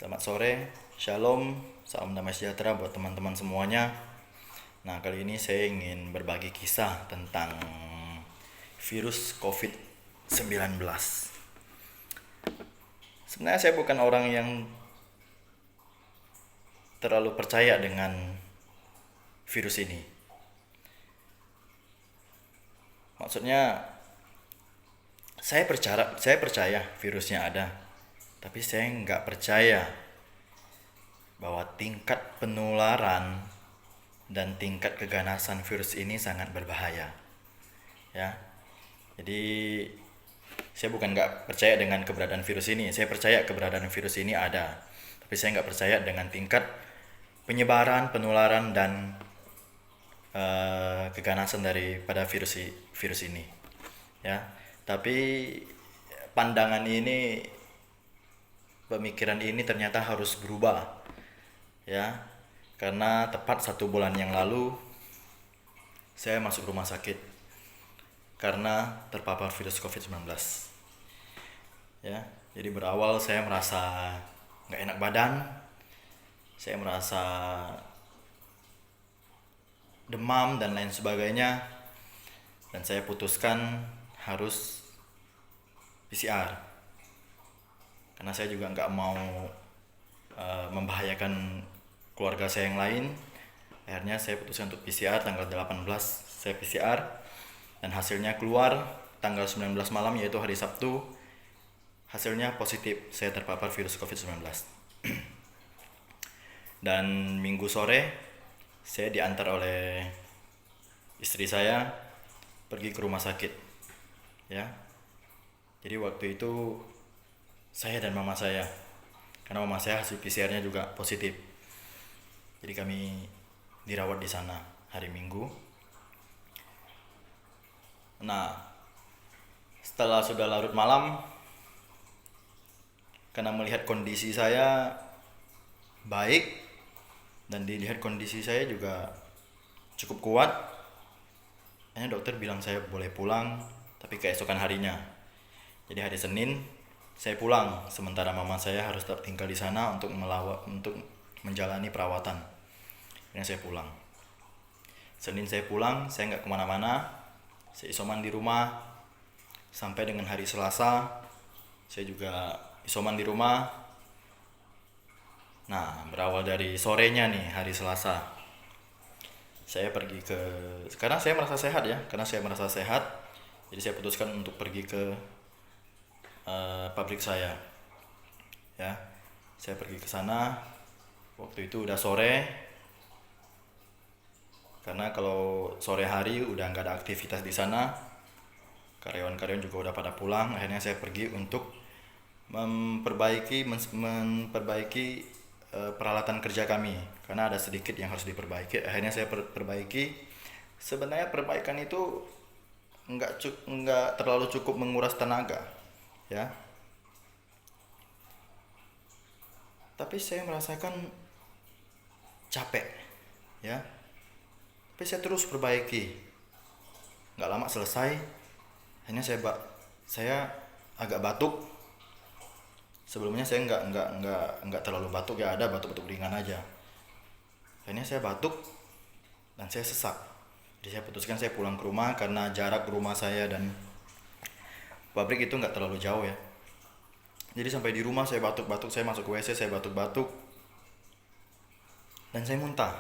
Selamat sore, shalom, salam damai sejahtera buat teman-teman semuanya. Nah, kali ini saya ingin berbagi kisah tentang virus COVID-19. Sebenarnya saya bukan orang yang terlalu percaya dengan virus ini. Maksudnya, saya percaya virusnya ada, tapi saya nggak percaya bahwa tingkat penularan dan tingkat keganasan virus ini sangat berbahaya. Ya, jadi saya bukan nggak percaya dengan keberadaan virus ini. Saya percaya keberadaan virus ini ada, tapi saya nggak percaya dengan tingkat penyebaran, penularan dan keganasan daripada virus ini. Ya, tapi pandangan ini, pemikiran ini ternyata harus berubah, ya, karena tepat 1 bulan yang lalu saya masuk rumah sakit karena terpapar virus COVID-19. Ya, jadi berawal saya merasa nggak enak badan, saya merasa demam dan lain sebagainya, dan saya putuskan harus PCR karena saya juga nggak mau membahayakan keluarga saya yang lain. Akhirnya saya putuskan untuk PCR tanggal 18, saya PCR dan hasilnya keluar tanggal 19 malam, yaitu hari Sabtu. Hasilnya positif, saya terpapar virus COVID-19. Dan Minggu sore saya diantar oleh istri saya pergi ke rumah sakit. Ya. Jadi waktu itu saya dan mama saya, karena mama saya hasil PCR-nya juga positif. Jadi kami dirawat di sana hari Minggu. Nah, setelah sudah larut malam, karena melihat kondisi saya baik dan dilihat kondisi saya juga cukup kuat, akhirnya dokter bilang saya boleh pulang, tapi keesokan harinya. Jadi hari Senin saya pulang, sementara mama saya harus tetap tinggal di sana untuk menjalani perawatan. Akhirnya saya pulang. Senin saya pulang, saya nggak kemana-mana, saya isoman di rumah sampai dengan hari Selasa. Saya juga isoman di rumah. Nah, berawal dari sorenya nih hari Selasa, saya pergi karena saya merasa sehat ya, jadi saya putuskan untuk pergi ke pabrik saya. Ya, saya pergi ke sana. Waktu itu udah sore, karena kalau sore hari udah nggak ada aktivitas di sana, karyawan-karyawan juga udah pada pulang. Akhirnya saya pergi untuk memperbaiki peralatan kerja kami, karena ada sedikit yang harus diperbaiki. Akhirnya saya perbaiki. Sebenarnya perbaikan itu nggak terlalu cukup menguras tenaga, ya. Tapi saya merasakan capek, ya. Tapi saya terus perbaiki. Nggak lama selesai. Akhirnya saya agak batuk. Sebelumnya saya nggak terlalu batuk, ya, ada batuk-batuk ringan aja. Akhirnya saya batuk dan saya sesak. Jadi saya putuskan saya pulang ke rumah, karena jarak rumah saya dan pabrik itu nggak terlalu jauh, ya. Jadi sampai di rumah saya batuk-batuk, saya masuk ke WC, saya batuk-batuk dan saya muntah.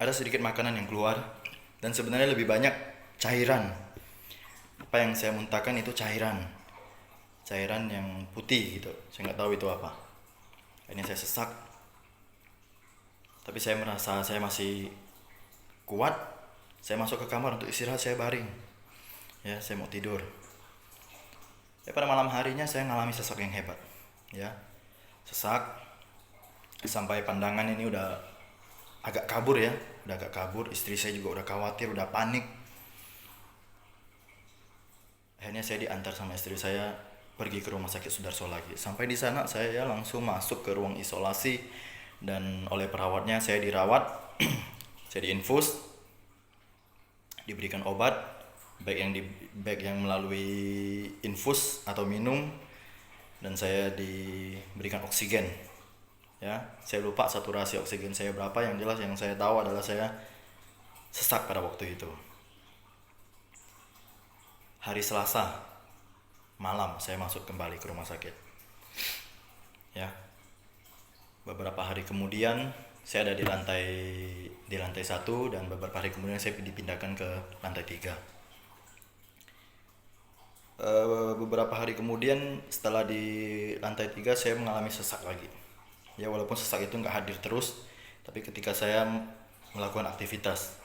Ada sedikit makanan yang keluar dan sebenarnya lebih banyak cairan. Apa yang saya muntahkan itu cairan yang putih gitu, saya nggak tahu itu apa. Ini saya sesak, tapi saya merasa saya masih kuat. Saya masuk ke kamar untuk istirahat, saya baring, ya, saya mau tidur. Pada malam harinya saya mengalami sesak yang hebat, ya, sesak sampai pandangan ini udah agak kabur, ya, Istri saya juga udah khawatir, udah panik. Akhirnya saya diantar sama istri saya pergi ke rumah sakit Sudarso lagi. Sampai di sana saya langsung masuk ke ruang isolasi dan oleh perawatnya saya dirawat. Saya diinfus, diberikan obat, baik yang melalui infus atau minum dan saya diberikan oksigen. Ya, saya lupa saturasi oksigen saya berapa, yang jelas yang saya tahu adalah saya sesak pada waktu itu. Hari Selasa malam saya masuk kembali ke rumah sakit. Ya. Beberapa hari kemudian saya ada di lantai 1, dan beberapa hari kemudian saya dipindahkan ke lantai 3. Beberapa hari kemudian setelah di lantai 3 saya mengalami sesak lagi. Ya, walaupun sesak itu nggak hadir terus, tapi ketika saya melakukan aktivitas.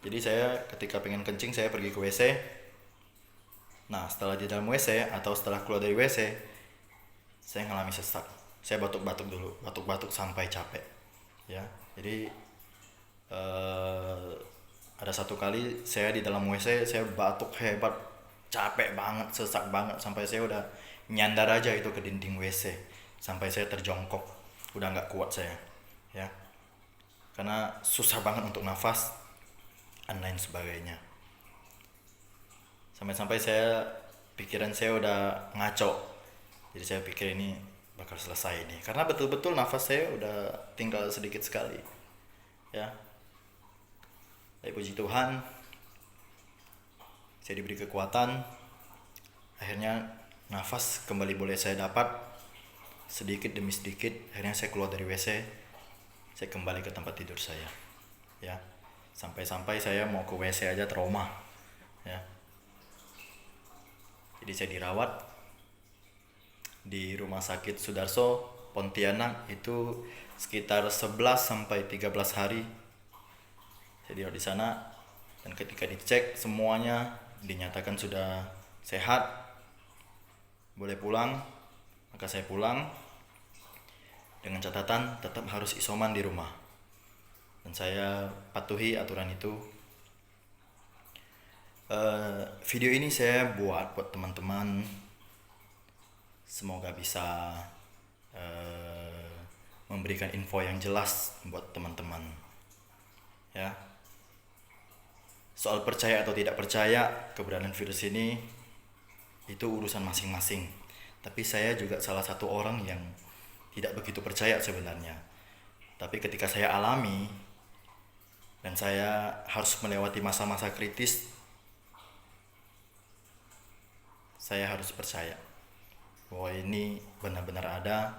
Jadi saya ketika pengen kencing saya pergi ke WC. Nah, setelah di dalam WC atau setelah keluar dari WC, saya mengalami sesak. Saya batuk-batuk dulu, batuk-batuk sampai capek. Ya, jadi ada satu kali saya di dalam WC, saya batuk hebat, capek banget, sesak banget, sampai saya udah nyandar aja itu ke dinding WC, sampai saya terjongkok, udah nggak kuat saya, ya, karena susah banget untuk nafas dan lain sebagainya. Sampai-sampai pikiran saya udah ngaco, jadi saya pikir ini bakal selesai ini, karena betul-betul nafas saya udah tinggal sedikit sekali, ya. Tapi puji Tuhan, saya diberi kekuatan, akhirnya nafas kembali boleh saya dapat sedikit demi sedikit. Akhirnya saya keluar dari WC, saya kembali ke tempat tidur saya, ya. Sampai-sampai saya mau ke WC aja trauma, ya. Jadi saya dirawat di Rumah Sakit Sudarso, Pontianak, itu sekitar 11 sampai 13 hari. Saya dirawat di sana, dan ketika dicek semuanya dinyatakan sudah sehat, boleh pulang. Maka saya pulang dengan catatan tetap harus isoman di rumah, dan saya patuhi aturan itu. Video ini saya buat teman-teman, semoga bisa memberikan info yang jelas buat teman-teman, ya. Soal percaya atau tidak percaya keberadaan virus ini, itu urusan masing-masing. Tapi saya juga salah satu orang yang tidak begitu percaya sebenarnya. Tapi ketika saya alami dan saya harus melewati masa-masa kritis, saya harus percaya bahwa ini benar-benar ada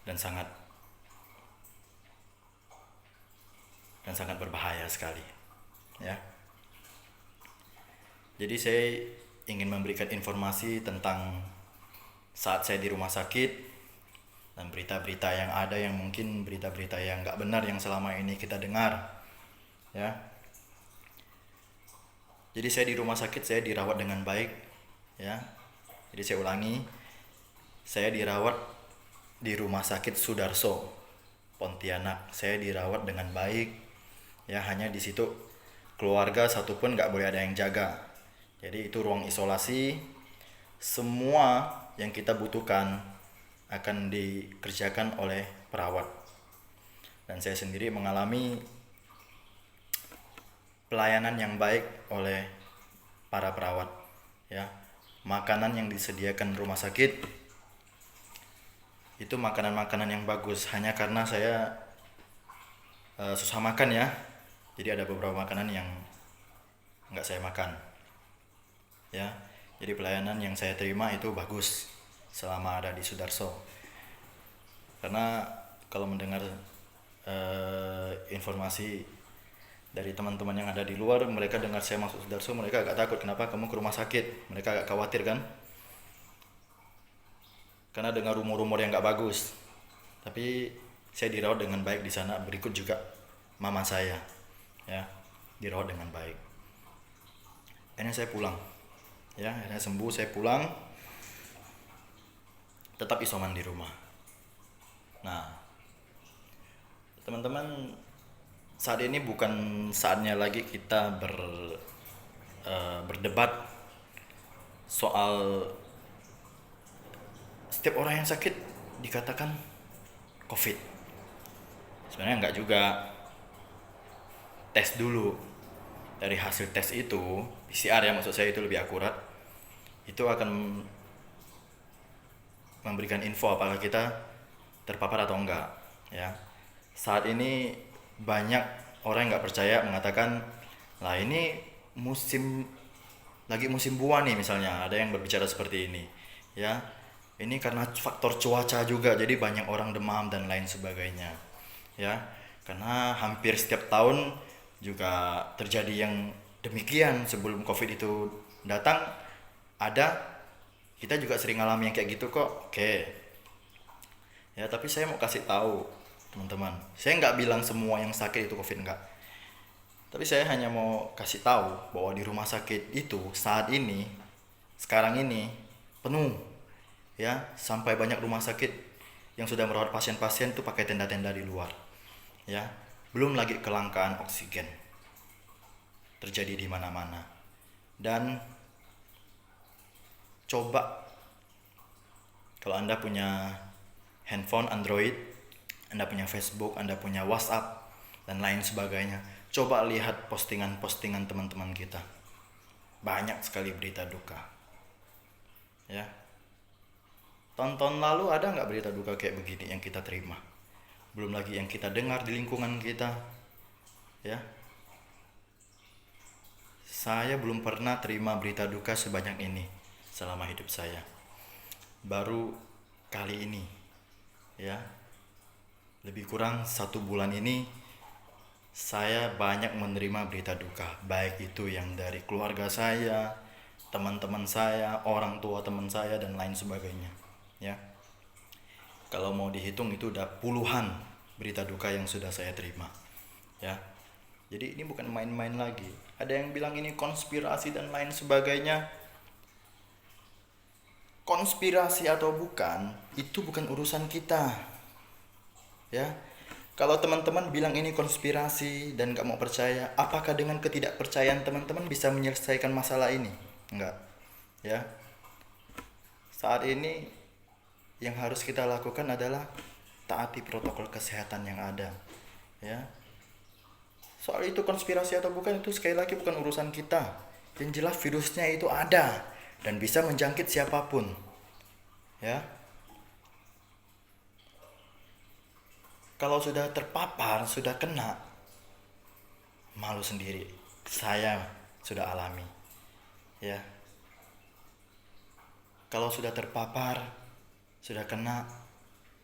dan sangat berbahaya sekali, ya. Jadi saya ingin memberikan informasi tentang saat saya di rumah sakit, dan berita-berita yang ada, yang mungkin berita-berita yang nggak benar yang selama ini kita dengar, ya. Jadi saya di rumah sakit, saya dirawat dengan baik, ya. Jadi saya ulangi, saya dirawat di Rumah Sakit Sudarso, Pontianak. Saya dirawat dengan baik, ya. Hanya di situ keluarga satupun nggak boleh ada yang jaga. Jadi itu ruang isolasi. Semua yang kita butuhkan akan dikerjakan oleh perawat. Dan saya sendiri mengalami pelayanan yang baik oleh para perawat, ya. Makanan yang disediakan rumah sakit itu makanan-makanan yang bagus, hanya karena saya susah makan, ya. Jadi ada beberapa makanan yang nggak saya makan, ya. Jadi pelayanan yang saya terima itu bagus selama ada di Sudarso. Karena kalau mendengar informasi dari teman-teman yang ada di luar, mereka dengar saya masuk Sudarso, mereka agak takut, kenapa kamu ke rumah sakit, mereka agak khawatir kan, karena dengar rumor-rumor yang gak bagus. Tapi saya dirawat dengan baik di sana. Berikut juga mama saya, ya, dirawat dengan baik. Akhirnya saya pulang, ya. Akhirnya sembuh, saya pulang, tetap isoman di rumah. Nah, teman-teman, saat ini bukan saatnya lagi kita berdebat soal setiap orang yang sakit dikatakan COVID. Sebenarnya enggak juga. Tes dulu. Dari hasil tes itu, PCR ya maksud saya, itu lebih akurat. Itu akan memberikan info apakah kita terpapar atau enggak, ya. Saat ini banyak orang yang nggak percaya mengatakan, lah ini musim lagi musim buah nih, misalnya ada yang berbicara seperti ini, ya. Ini karena faktor cuaca juga, jadi banyak orang demam dan lain sebagainya, ya. Karena hampir setiap tahun juga terjadi yang demikian. Sebelum COVID itu datang, ada, kita juga sering alami yang kayak gitu kok. Oke, ya, tapi saya mau kasih tahu teman-teman, saya nggak bilang semua yang sakit itu COVID, enggak. Tapi saya hanya mau kasih tahu bahwa di rumah sakit itu saat ini, sekarang ini penuh, ya. Sampai banyak rumah sakit yang sudah merawat pasien-pasien itu pakai tenda-tenda di luar, ya. Belum lagi kelangkaan oksigen terjadi di mana-mana. Dan coba, kalau Anda punya handphone Android, Anda punya Facebook, Anda punya WhatsApp dan lain sebagainya, coba lihat postingan-postingan teman-teman kita. Banyak sekali berita duka, ya. Tahun-tahun lalu ada nggak berita duka kayak begini yang kita terima? Belum lagi yang kita dengar di lingkungan kita, ya. Saya belum pernah terima berita duka sebanyak ini selama hidup saya. Baru kali ini, ya, lebih kurang 1 bulan ini saya banyak menerima berita duka, baik itu yang dari keluarga saya, teman-teman saya, orang tua teman saya dan lain sebagainya, ya. Kalau mau dihitung itu udah puluhan berita duka yang sudah saya terima, ya. Jadi ini bukan main-main lagi. Ada yang bilang ini konspirasi dan lain sebagainya. Konspirasi atau bukan, itu bukan urusan kita, ya. Kalau teman-teman bilang ini konspirasi dan gak mau percaya, apakah dengan ketidakpercayaan teman-teman bisa menyelesaikan masalah ini? Enggak, ya. Saat ini yang harus kita lakukan adalah taati protokol kesehatan yang ada, ya. Soal itu konspirasi atau bukan, itu sekali lagi bukan urusan kita. Yang jelas virusnya itu ada dan bisa menjangkit siapapun, ya. Kalau sudah terpapar, sudah kena, malu sendiri. Saya sudah alami, ya. Kalau sudah terpapar, sudah kena,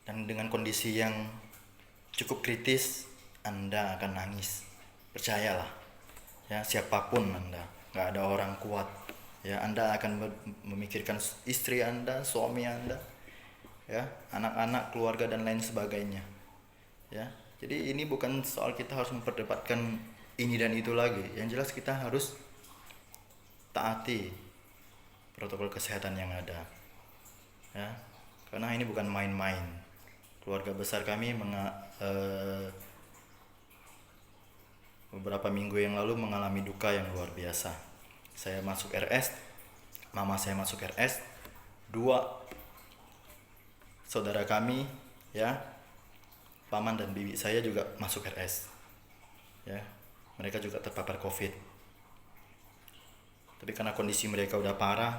dan dengan kondisi yang cukup kritis, Anda akan nangis. Percayalah, ya, siapapun Anda, nggak ada orang kuat, ya. Anda akan memikirkan istri Anda, suami Anda, ya, anak-anak, keluarga dan lain sebagainya, ya. Jadi ini bukan soal kita harus memperdebatkan ini dan itu lagi. Yang jelas kita harus taati protokol kesehatan yang ada, ya. Karena ini bukan main-main. Keluarga besar kami beberapa minggu yang lalu mengalami duka yang luar biasa. Saya masuk RS, mama saya masuk RS, 2 saudara kami, ya, paman dan bibi saya juga masuk RS, ya. Mereka juga terpapar COVID. Tapi karena kondisi mereka udah parah,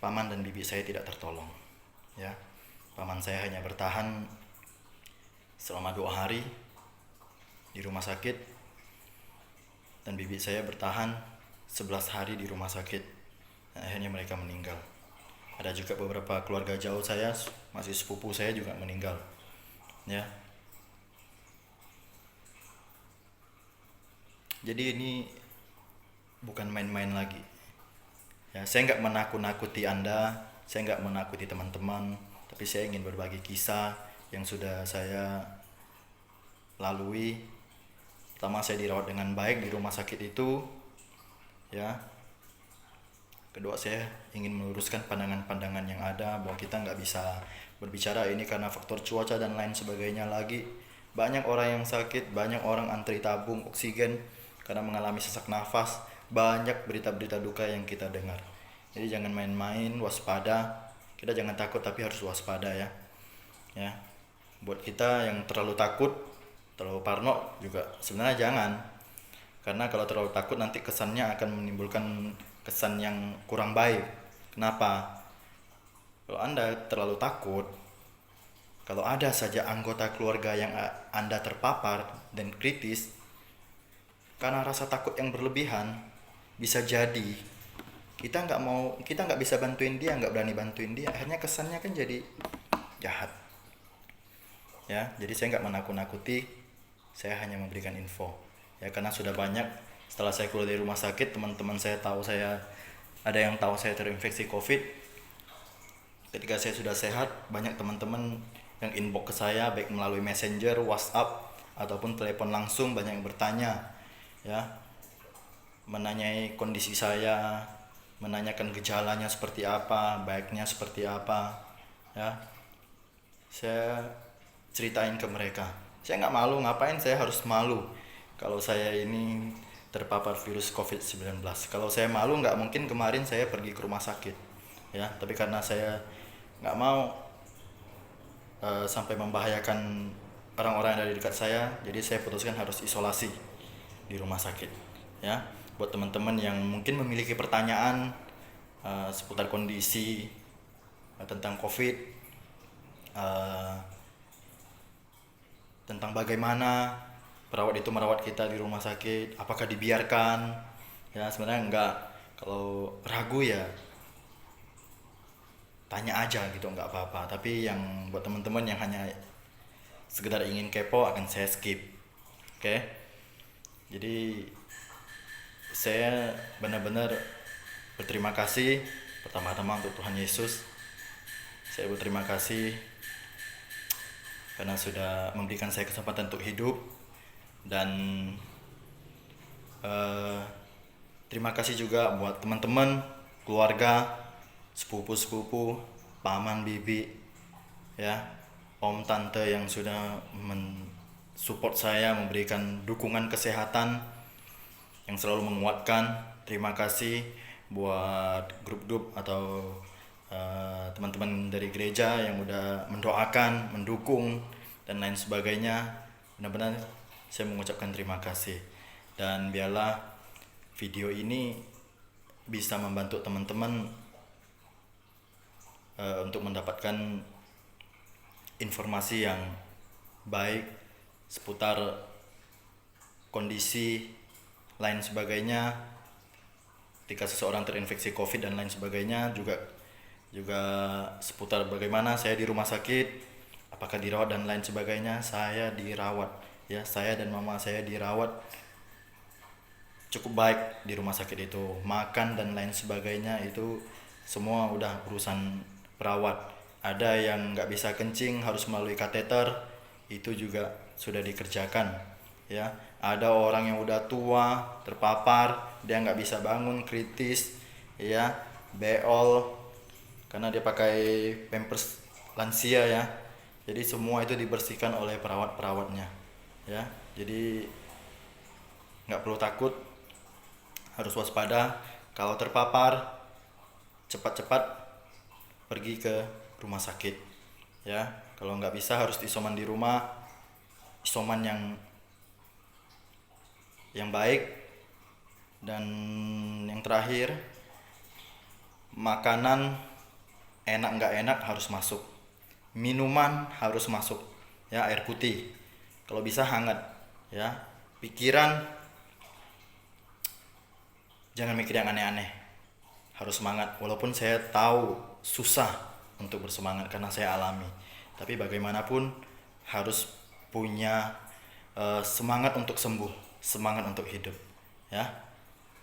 paman dan bibi saya tidak tertolong, ya. Paman saya hanya bertahan selama 2 hari di rumah sakit, dan bibi saya bertahan 11 hari di rumah sakit. Dan akhirnya mereka meninggal. Ada juga beberapa keluarga jauh saya, masih sepupu saya juga meninggal, ya. Jadi ini bukan main-main lagi, ya. Saya nggak menakut-nakuti Anda, saya nggak menakuti teman-teman, tapi saya ingin berbagi kisah yang sudah saya lalui. Pertama, saya dirawat dengan baik di rumah sakit itu, ya. Kedua, saya ingin meluruskan pandangan-pandangan yang ada bahwa kita nggak bisa berbicara ini karena faktor cuaca dan lain sebagainya lagi. Banyak orang yang sakit, banyak orang antri tabung oksigen karena mengalami sesak nafas. Banyak berita-berita duka yang kita dengar. Jadi jangan main-main, waspada. Kita jangan takut tapi harus waspada, ya. Ya. Buat kita yang terlalu takut, terlalu parno juga sebenarnya jangan. Karena kalau terlalu takut nanti kesannya akan menimbulkan kesan yang kurang baik. Kenapa? Kalau Anda terlalu takut, kalau ada saja anggota keluarga yang Anda terpapar dan kritis, karena rasa takut yang berlebihan, bisa jadi kita nggak bisa bantuin dia, nggak berani bantuin dia. Akhirnya kesannya kan jadi jahat. Ya, jadi saya nggak menakut-nakuti, saya hanya memberikan info. Ya, karena sudah banyak setelah saya keluar dari rumah sakit, teman-teman saya tahu ada yang tahu saya terinfeksi COVID. Ketika saya sudah sehat, banyak teman-teman yang inbox ke saya baik melalui Messenger, WhatsApp ataupun telepon langsung, banyak yang bertanya, ya, menanyai kondisi saya, menanyakan gejalanya seperti apa, baiknya seperti apa, ya. Saya ceritain ke mereka. Saya nggak malu, ngapain saya harus malu kalau saya ini terpapar virus COVID-19. Kalau saya malu, nggak mungkin kemarin saya pergi ke rumah sakit, ya. Tapi karena saya nggak mau sampai membahayakan orang-orang yang ada di dekat saya, jadi saya putuskan harus isolasi di rumah sakit, ya. Buat teman-teman yang mungkin memiliki pertanyaan seputar kondisi tentang COVID, tentang bagaimana perawat itu merawat kita di rumah sakit, apakah dibiarkan, ya sebenarnya enggak. Kalau ragu ya tanya aja gitu, nggak apa-apa. Tapi yang buat teman-teman yang hanya sekedar ingin kepo, akan saya skip. Oke. Jadi saya benar-benar berterima kasih pertama-tama untuk Tuhan Yesus. Saya berterima kasih karena sudah memberikan saya kesempatan untuk hidup. Dan terima kasih juga buat teman-teman, keluarga, sepupu-sepupu, paman, bibi, ya, om, tante yang sudah mensupport saya, memberikan dukungan kesehatan yang selalu menguatkan. Terima kasih buat grup-grup atau teman-teman dari gereja yang udah mendoakan, mendukung, dan lain sebagainya. Benar-benar saya mengucapkan terima kasih. Dan biarlah video ini bisa membantu teman-teman untuk mendapatkan informasi yang baik seputar kondisi lain sebagainya ketika seseorang terinfeksi COVID dan lain sebagainya, juga seputar bagaimana saya di rumah sakit, apakah dirawat dan lain sebagainya. Saya dirawat, ya, saya dan mama saya dirawat cukup baik di rumah sakit itu. Makan dan lain sebagainya itu semua udah urusan perawat. Ada yang nggak bisa kencing, harus melalui kateter, itu juga sudah dikerjakan, ya. Ada orang yang udah tua terpapar, dia nggak bisa bangun, kritis, ya, beol karena dia pakai pampers lansia, ya. Jadi semua itu dibersihkan oleh perawat-perawatnya, ya. Jadi nggak perlu takut, harus waspada. Kalau terpapar, cepat-cepat pergi ke rumah sakit, ya. Kalau nggak bisa harus isoman di rumah, isoman yang baik. Dan yang terakhir, makanan enak nggak enak harus masuk, minuman harus masuk, ya, air putih kalau bisa hangat, ya. Pikiran jangan mikir yang aneh-aneh, harus semangat. Walaupun saya tahu susah untuk bersemangat karena saya alami, tapi bagaimanapun harus punya semangat untuk sembuh, semangat untuk hidup, ya.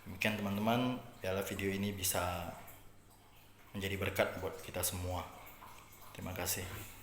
Demikian teman-teman, biarlah video ini bisa menjadi berkat buat kita semua. Terima kasih.